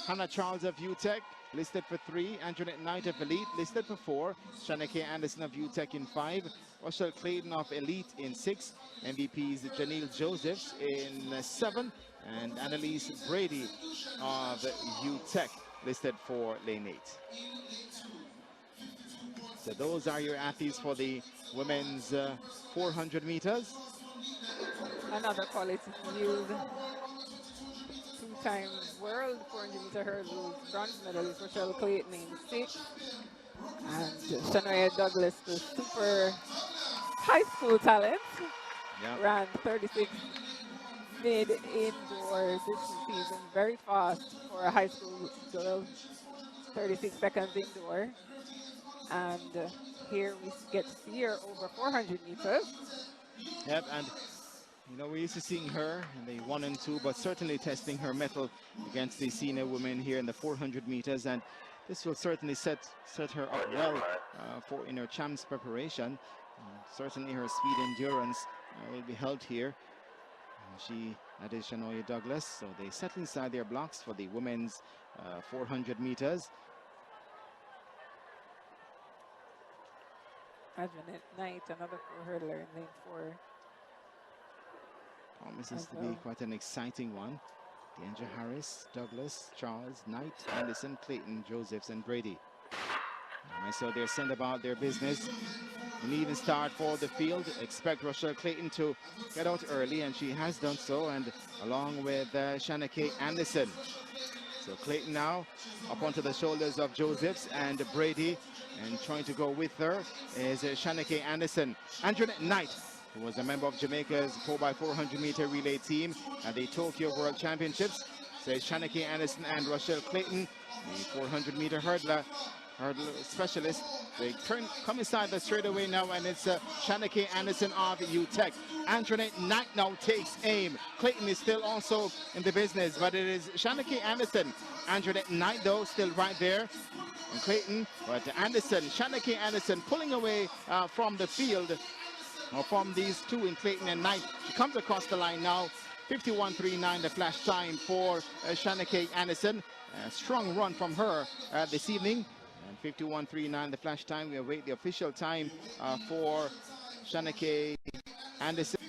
Hannah Charles of UTEC, listed for 3. Andrenette Knight of Elite, listed for 4. Shana Kaye Anderson of UTEC in 5. Rushell Clayton of Elite in 6. MVPs Janelle Josephs in 7. And Annalise Brady of UTEC, listed for lane 8. So those are your athletes for the women's 400 meters. Another quality field. Two-time world 400-meter hurdles bronze medalist Rushell Clayton in 6. And Shana Douglas, the super high school talent, ran 36 mid-indoor this season. Very fast for a high school girl. 36 seconds indoor. And here we get to see her over 400 meters. Yep, and you know, we're used to seeing her in the 1 and 2, but certainly testing her mettle against the senior women here in the 400 meters. And this will certainly set her up well for in her champs preparation. Certainly her speed endurance will be held here. That is Shanoya Douglas. So they settle inside their blocks for the women's 400 meters. Andrenette Knight, another 4-hurdler in lane 4. Promises to be quite an exciting one. Deandra Harris, Douglas, Charles, Knight, Anderson, Clayton, Josephs, and Brady. And so they're sent about their business. An even start for the field. Expect Rushell Clayton to get out early, and she has done so, and along with Shana Kaye Anderson. So Clayton now up onto the shoulders of Josephs and Brady, and trying to go with her is Shana Kaye Anderson. Andrenette Knight, who was a member of Jamaica's 4x400 meter relay team at the Tokyo World Championships, says Shana Kaye Anderson and Rushell Clayton, the 400 meter hurdler specialist. They come inside the straightaway now, and it's Shana Kaye Anderson of UTEC. Andrenette Knight now takes aim. Clayton is still also in the business, but it is Shana Kaye Anderson. Andrenette Knight, though, still right there. And Clayton, but Anderson, Shana Kaye Anderson pulling away from the field, or from these two in Clayton and Knight. She comes across the line now. 51.39 the flash time for Shana Kaye Anderson. A strong run from her this evening. And 51.39 the flash time. We await the official time for Shana Kaye Anderson.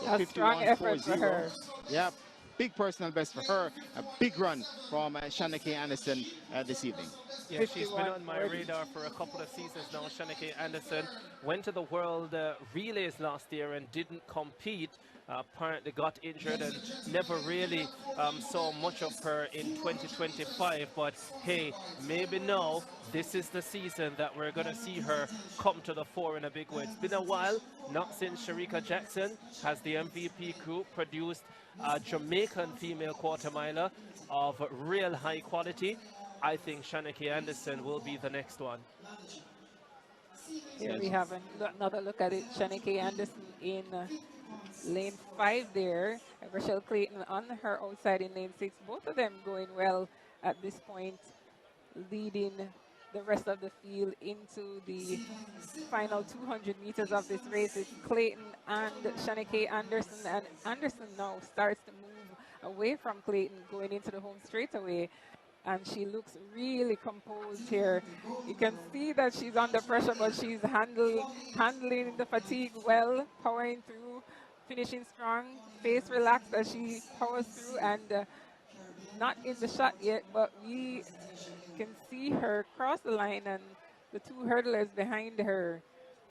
So a strong effort for her. Yeah, big personal best for her. A big run from Shana Kaye Anderson this evening. Yeah, she's been on my radar for a couple of seasons now. Shana Kaye Anderson went to the World Relays last year and didn't compete. Apparently got injured and never really saw much of her in 2025. But hey, maybe now this is the season that we're going to see her come to the fore in a big way. It's been a while, not since Sharika Jackson has the MVP crew produced a Jamaican female quarter miler of real high quality. I think Shana Kaye Anderson will be the next one. Here we have another look at it. Shana Kaye Anderson in lane 5 there. Rushell Clayton on her outside in lane 6. Both of them going well at this point, leading the rest of the field into the final 200 meters of this race. It's Clayton and Shana Kaye Anderson, and Anderson now starts to move away from Clayton, going into the home straightaway. And she looks really composed here. You can see that she's under pressure, but she's handling the fatigue well, powering through, finishing strong, face relaxed as she powers through, and not in the shot yet, but we can see her cross the line and the two hurdlers behind her.